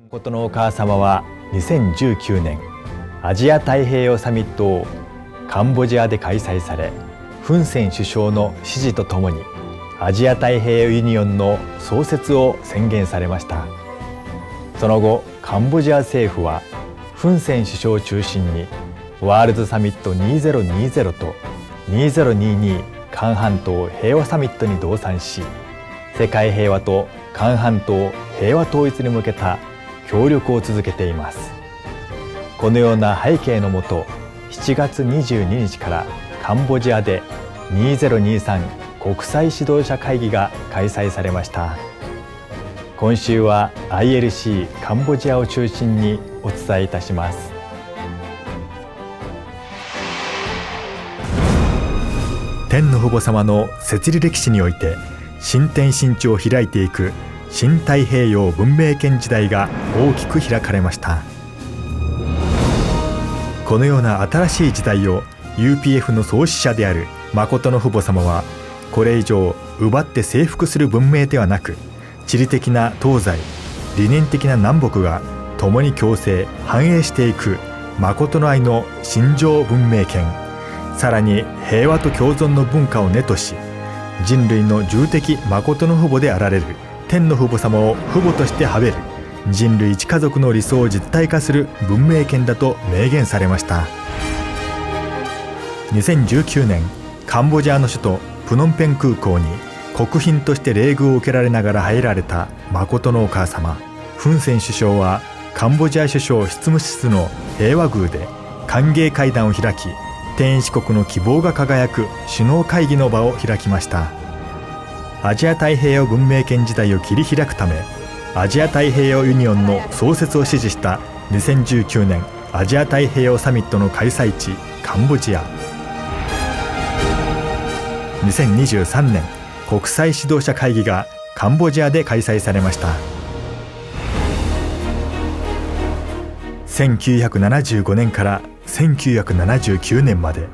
ことのお母様は2019年アジア太平洋サミットをカンボジアで開催され、フン・セン首相の指示とともにアジア太平洋ユニオンの創設を宣言されました。その後、カンボジア政府はフン・セン首相を中心にワールドサミット2020と2022韓半島平和サミットに同参し、世界平和と韓半島平和統一に向けた協力を続けています。このような背景のもと、7月22日からカンボジアで2023国際指導者会議が開催されました。今週は ILC カンボジアを中心にお伝えいたします。天の父母様の設理歴史において新天新地を開いていく新太平洋文明圏時代が大きく開かれました。このような新しい時代を UPF の創始者である真の父母様は、これ以上奪って征服する文明ではなく、地理的な東西、理念的な南北が共に共生繁栄していく真の愛の心情文明圏、さらに平和と共存の文化を根とし、人類の重的真の父母であられる天の父母様を父母としてはべる人類一家族の理想を実体化する文明圏だと明言されました。2019年、カンボジアの首都プノンペン空港に国賓として礼遇を受けられながら入られた真のお母様フン・セン首相は、カンボジア首相執務室の平和宮で歓迎会談を開き、天一国の希望が輝く首脳会議の場を開きました。アジア太平洋文明圏時代を切り開くため、アジア太平洋ユニオンの創設を支持した2019年アジア太平洋サミットの開催地カンボジア、2023年国際指導者会議がカンボジアで開催されました。1975年から1979年まで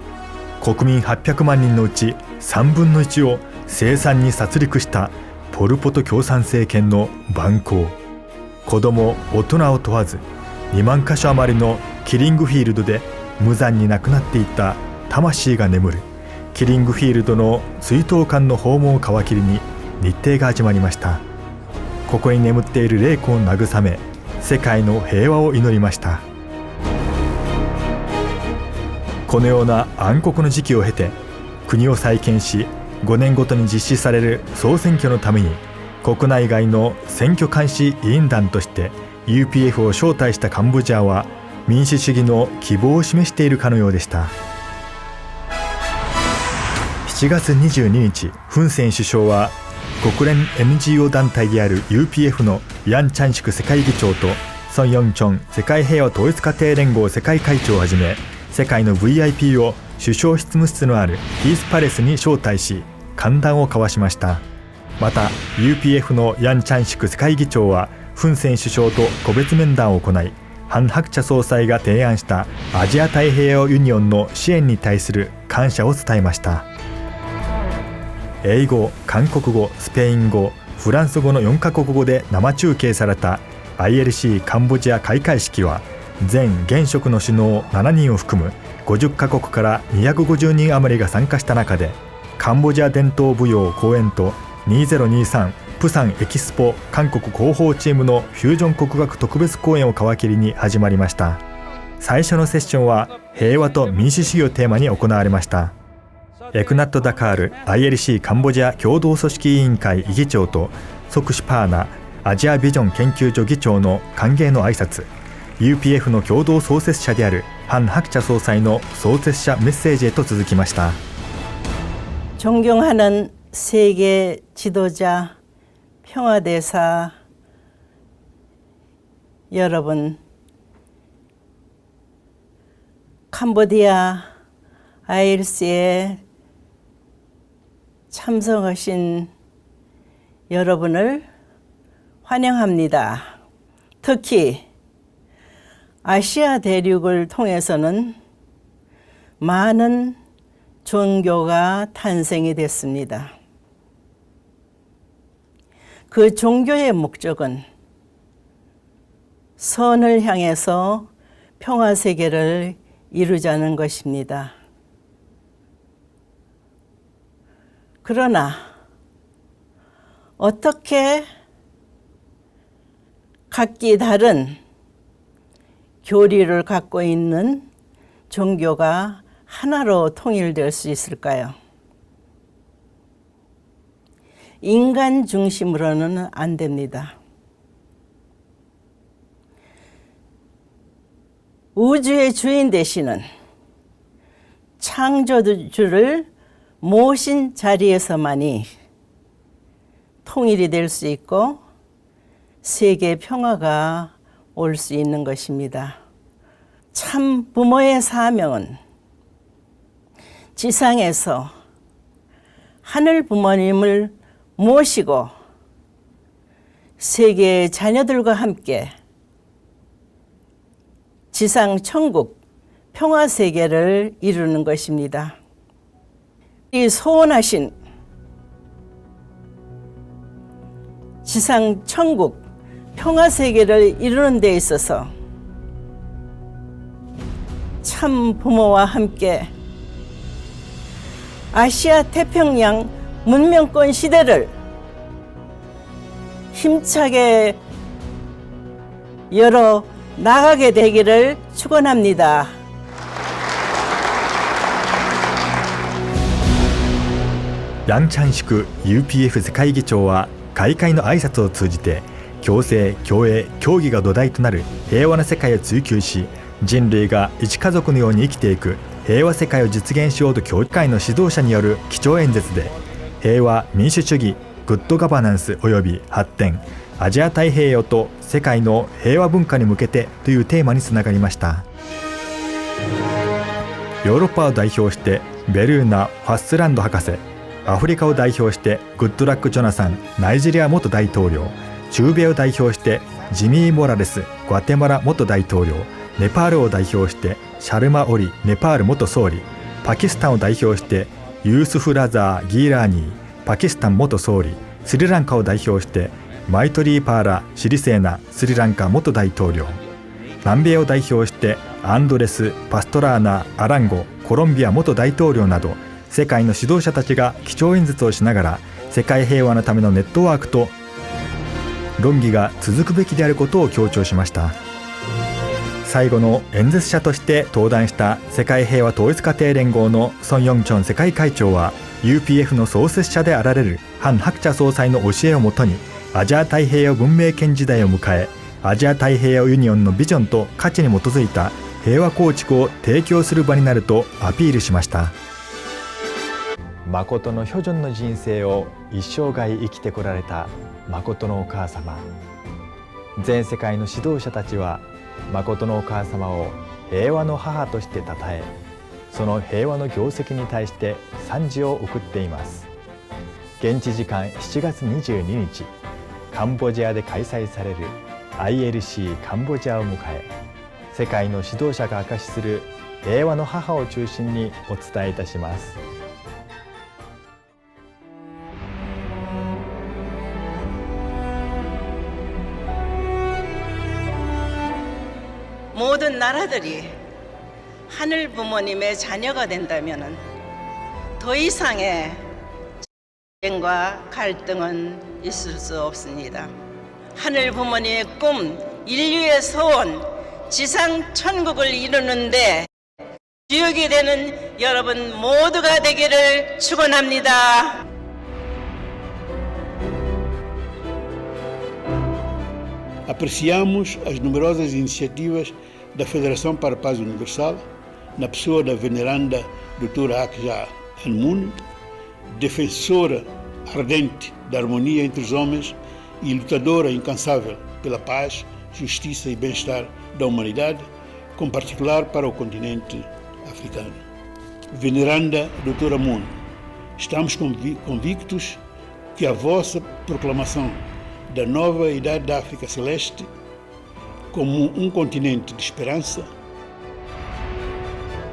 国民800万人のうち3分の1を凄惨に殺戮したポル・ポト共産政権の蛮行、子供大人を問わず2万箇所余りのキリングフィールドで無残に亡くなっていった魂が眠るキリングフィールドの追悼館の訪問を皮切りに日程が始まりました。ここに眠っている霊魂を慰め、世界の平和を祈りました。このような暗黒の時期を経て、国を再建し5年ごとに実施される総選挙のために国内外の選挙監視委員団として UPF を招待したカンボジアは、民主主義の希望を示しているかのようでした。7月22日、フン・セン首相は国連 NGO 団体である UPF のヤン・チャンシク世界議長とソン・ヨンチョン世界平和統一家庭連合世界会長をはじめ、世界の VIP を首相執務室のあるピースパレスに招待し歓談を交わしました。また UPF のヤン・チャンシク世界議長はフン・セン首相と個別面談を行い、ハン・ハクチャ総裁が提案したアジア太平洋ユニオンの支援に対する感謝を伝えました。英語、韓国語、スペイン語、フランス語の4カ国語で生中継された ILC カンボジア開会式は、全現職の首脳7人を含む50カ国から250人余りが参加した中で、カンボジア伝統舞踊公演と2023プサンエキスポ韓国広報チームのフュージョン国楽特別公演を皮切りに始まりました。最初のセッションは平和と民主主義をテーマに行われました。エクナット・ダカール ILC カンボジア共同組織委員会議長とソクシュパーナアジアビジョン研究所議長の歓迎の挨拶、UPF の共同創設者であるハン・ハクチャ総裁の創設者メッセージへと続きました。존경하는 세계 지도자 평화대사 여러분, 캄보디아 ILC에 참석하신 여러분을 환영합니다. 특히 아시아 대륙을 통해서는 많은 종교가 탄생이 됐습니다. 그 종교의 목적은 선을 향해서 평화 세계를 이루자는 것입니다. 그러나 어떻게 각기 다른 교리를 갖고 있는 종교가 하나로 통일될 수 있을까요? 인간 중심으로는 안 됩니다. 우주의 주인 되시는 창조주를 모신 자리에서만이 통일이 될 수 있고 세계 평화가 올 수 있는 것입니다. 참 부모의 사명은 지상에서 하늘 부모님을 모시고 세계의 자녀들과 함께 지상 천국 평화 세계를 이루는 것입니다. 이 소원하신 지상 천국 평화 세계를 이루는 데 있어서 참 부모와 함께 아시아 태평양 문명권 시대를 힘차게 열어 나가게 되기를 축원합니다.ヤン・チャンシク UPF 世界議長は開会の挨拶を通じて共生共栄協議が土台となる平和な世界を追求し、人類が一家族のように生きていく平和世界を実現しようと協議会の指導者による基調演説で、平和民主主義グッドガバナンス及び発展アジア太平洋と世界の平和文化に向けてというテーマにつながりました。ヨーロッパを代表してベルーナ・ファッスランド博士、アフリカを代表してグッドラック・ジョナサンナイジェリア元大統領、中米を代表してジミー・モラレスグアテマラ元大統領、ネパールを代表してシャルマ・オリネパール元総理、パキスタンを代表してユースフ・ラザー・ギーラーニーパキスタン元総理、スリランカを代表してマイトリー・パーラ・シリセーナスリランカ元大統領、南米を代表してアンドレス・パストラーナ・アランゴコロンビア元大統領など、世界の指導者たちが基調演説をしながら世界平和のためのネットワークと論議が続くべきであることを強調しました。最後の演説者として登壇した世界平和統一家庭連合のソン・ヨンチョン世界会長は UPF の創設者であられるハン・ハクチャ総裁の教えをもとにアジア太平洋文明圏時代を迎え、アジア太平洋ユニオンのビジョンと価値に基づいた平和構築を提供する場になるとアピールしました。誠の巨人の人生を一生涯生きてこられた誠のお母様、全世界の指導者たちは誠のお母様を平和の母として称え、その平和の業績に対して賛辞を送っています。現地時間7月22日、カンボジアで開催される ILC カンボジアを迎え、世界の指導者が証しする平和の母を中心にお伝えいたします。모든 나라들이 하늘 부모님의 자녀가 된다면 더 이상의 전쟁과 갈등은 있을 수 없습니다. 하늘 부모님의 꿈, 인류의 소원, 지상 천국을 이루는데 주역이 되는 여러분 모두가 되기를 축원합니다. Apreciamos as numerosas iniciativas da Federação para a Paz Universal, na pessoa da veneranda Dra. Akja Anmun, defensora ardente da harmonia entre os homens e lutadora incansável pela paz, justiça e bem-estar da humanidade, com particular para o continente africano. Veneranda Dra. Moon, estamos convictos que a vossa proclamação da nova idade da África Celeste como un continente de esperanza.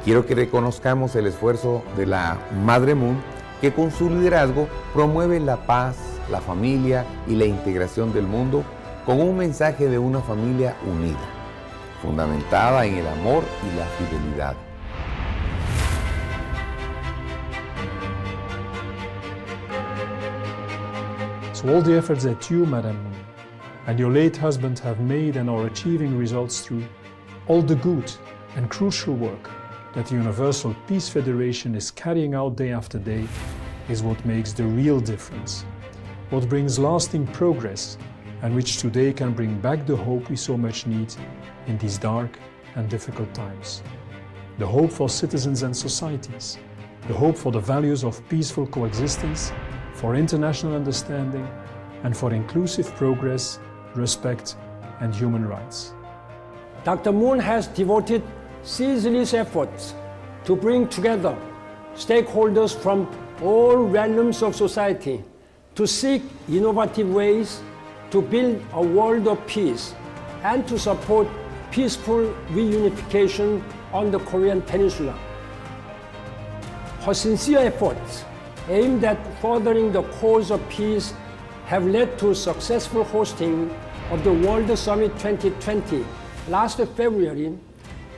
Quiero que reconozcamos el esfuerzo de la Madre Moon, que con su liderazgo promueve la paz, la familia y la integración del mundo con un mensaje de una familia unida, fundamentada en el amor y la fidelidad. So all the efforts that you, Madam Moon, and your late husband have made and are achieving results through all the good and crucial work that the Universal Peace Federation is carrying out day after day is what makes the real difference, what brings lasting progress, and which today can bring back the hope we so much need in these dark and difficult times. The hope for citizens and societies, the hope for the values of peaceful coexistence, for international understanding, and for inclusive progress, respect, and human rights. Dr. Moon has devoted ceaseless efforts to bring together stakeholders from all realms of society to seek innovative ways to build a world of peace and to support peaceful reunification on the Korean Peninsula. Her sincere efforts aimed at furthering the cause of peace have led to successful hosting of the World Summit 2020 last February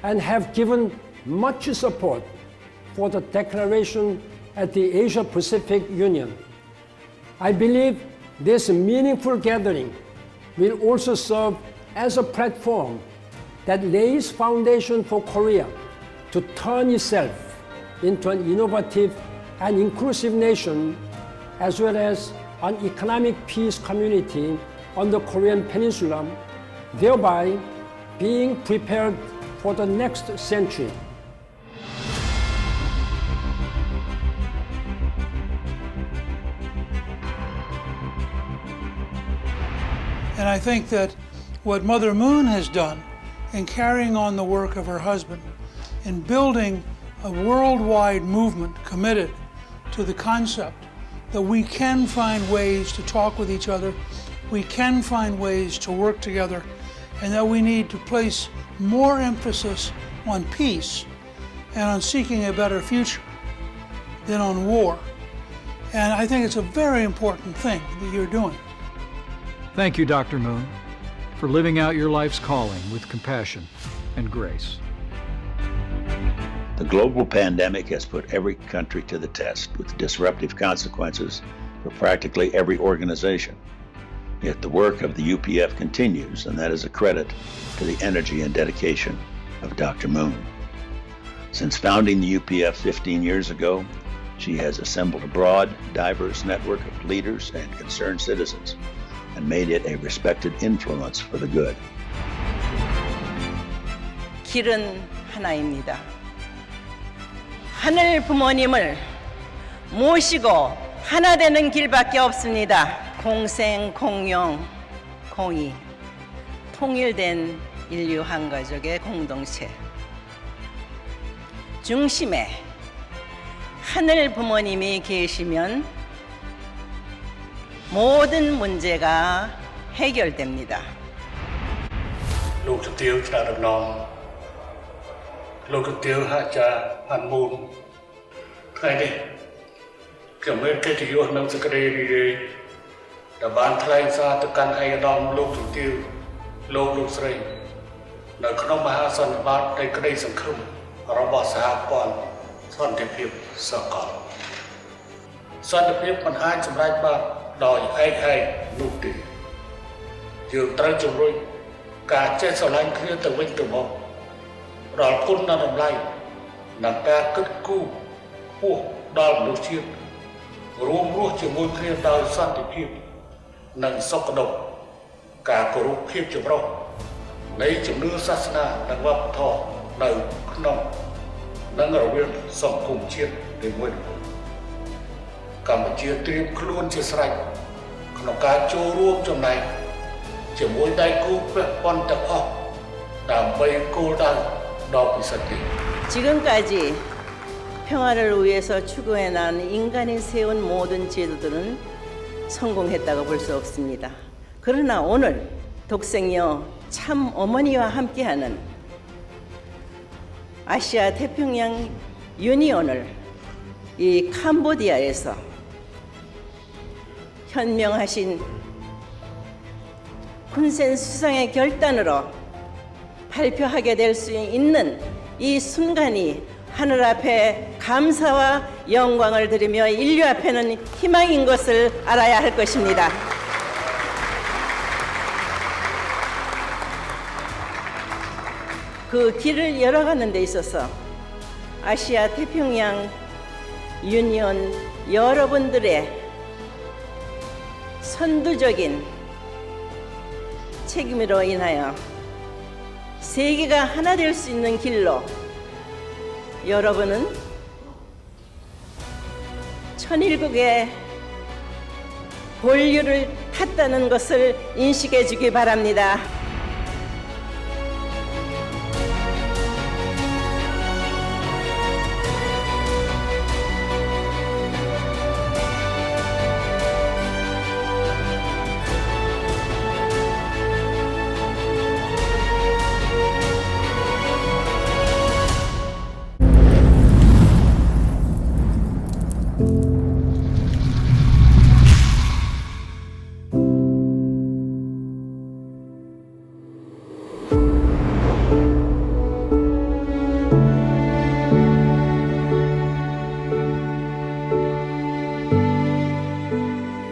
and have given much support for the declaration at the Asia-Pacific Union. I believe this meaningful gathering will also serve as a platform that lays foundation for Korea to turn itself into an innovative and inclusive nation, as well as an economic peace community on the Korean Peninsula, thereby being prepared for the next century. And I think that what Mother Moon has done in carrying on the work of her husband, in building a worldwide movement committed to the concept that we can find ways to talk with each other, we can find ways to work together, and that we need to place more emphasis on peace and on seeking a better future than on war. And I think it's a very important thing that you're doing. Thank you, Dr. Moon, for living out your life's calling with compassion and grace. The global pandemic has put every country to the test with disruptive consequences for practically every organization. Yet the work of the UPF continues, and that is a credit to the energy and dedication of Dr. Moon. Since founding the UPF 15 years ago, she has assembled a broad, diverse network of leaders and concerned citizens and made it a respected influence for the good. 길은 하나입니다. 하늘 부모님을 모시고 하나 되는 길밖에 없습니다. 공생, 공용, 공의, 통일된 인류 한 가족의 공동체. 중심에 하늘 부모님이 계시면 모든 문제가 해결됩니다. លោកជំទាវឆ្លើយដំណងលោកជំទាវអាចារ្យផាន់មូនថ្ងៃនេះខ្ញុំមានកិត្តិយសនិងសេចក្តីរីករាយដែលបានថ្លែងសារទៅកាន់ឯកឧត្តមលោកជំទាវលោកស្រីនៅក្នុងមហាសន្និបាតនៃក្តីសង្ឃឹមរបស់សហព័ន្ធសន្តិភាពសកលសន្តិភាពមិនអាចសម្រេចបានដោយឯកឯងនោះទេយើងត្រូវជំរុញការចេះស្រឡាញ់គ្នាទៅវិញទៅមកដល់គុណនិងតម្លៃនិងការគិតគូរពោះដល់មនុស្សជាតិរួមរស់ជាមួយគ្នាដោយសន្តិភាពនិងសុខដុមការគោរពភាពចម្រុះនៃជំនឿសាសនានិងវប្បធម៌នៅក្នុងនិងរវាងសង្គមជាតិនីមួយៗកម្ពុជាត្រៀមខ្លួនជាស្រេចក្នុងការចូលរួមចំណែកជាមួយដៃគូពាក់ព័ន្ធទាំងអស់ដើម្បីគោលដៅដ៏ពិសិដ្ឋនេះ 지금까지 평화를 위해서 추구해 나간 인간이 세운 모든 제도들은 성공했다고 볼 수 없습니다. 그러나 오늘 독생녀 참 어머니와 함께하는 아시아 태평양 유니온을 이 캄보디아에서 현명하신 훈센 수상의 결단으로 발표하게 될 수 있는 이 순간이 하늘 앞에 감사와 영광을 드리며 인류 앞에는 희망인 것을 알아야 할 것입니다. 그 길을 열어가는 데 있어서 아시아 태평양 유니온 여러분들의 선두적인 책임으로 인하여 세계가 하나 될 수 있는 길로 여러분은 천일국의 본류를 탔다는 것을 인식해 주기 바랍니다.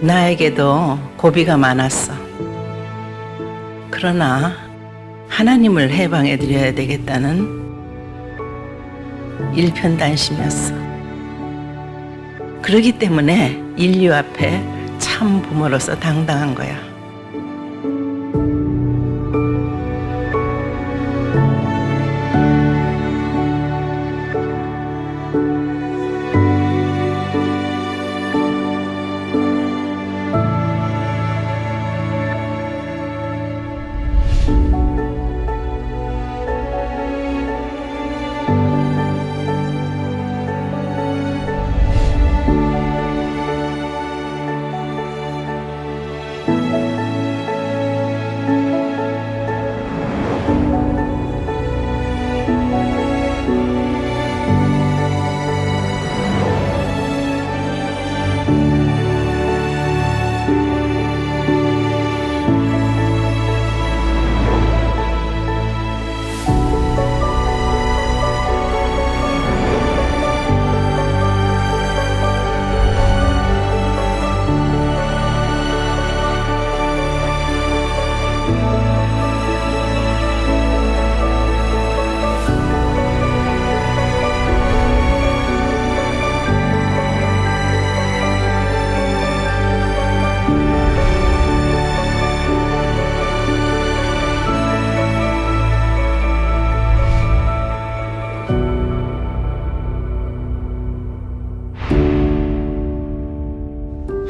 나에게도 고비가 많았어. 그러나 하나님을 해방해 드려야 되겠다는 일편단심이었어. 그렇기 때문에 인류 앞에 참 부모로서 당당한 거야.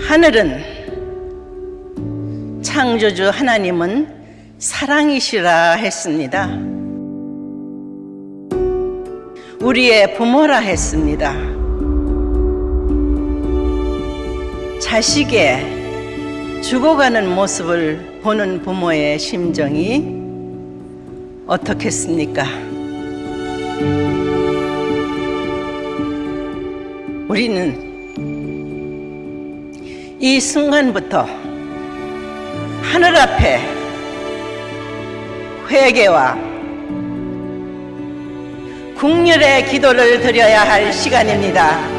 하늘은 창조주 하나님은 사랑이시라 했습니다. 우리의 부모라 했습니다. 자식의 죽어가는 모습을 보는 부모의 심정이 어떻겠습니까? 우리는 이 순간부터 하늘 앞에 회개와 국률의 기도를 드려야 할 시간입니다.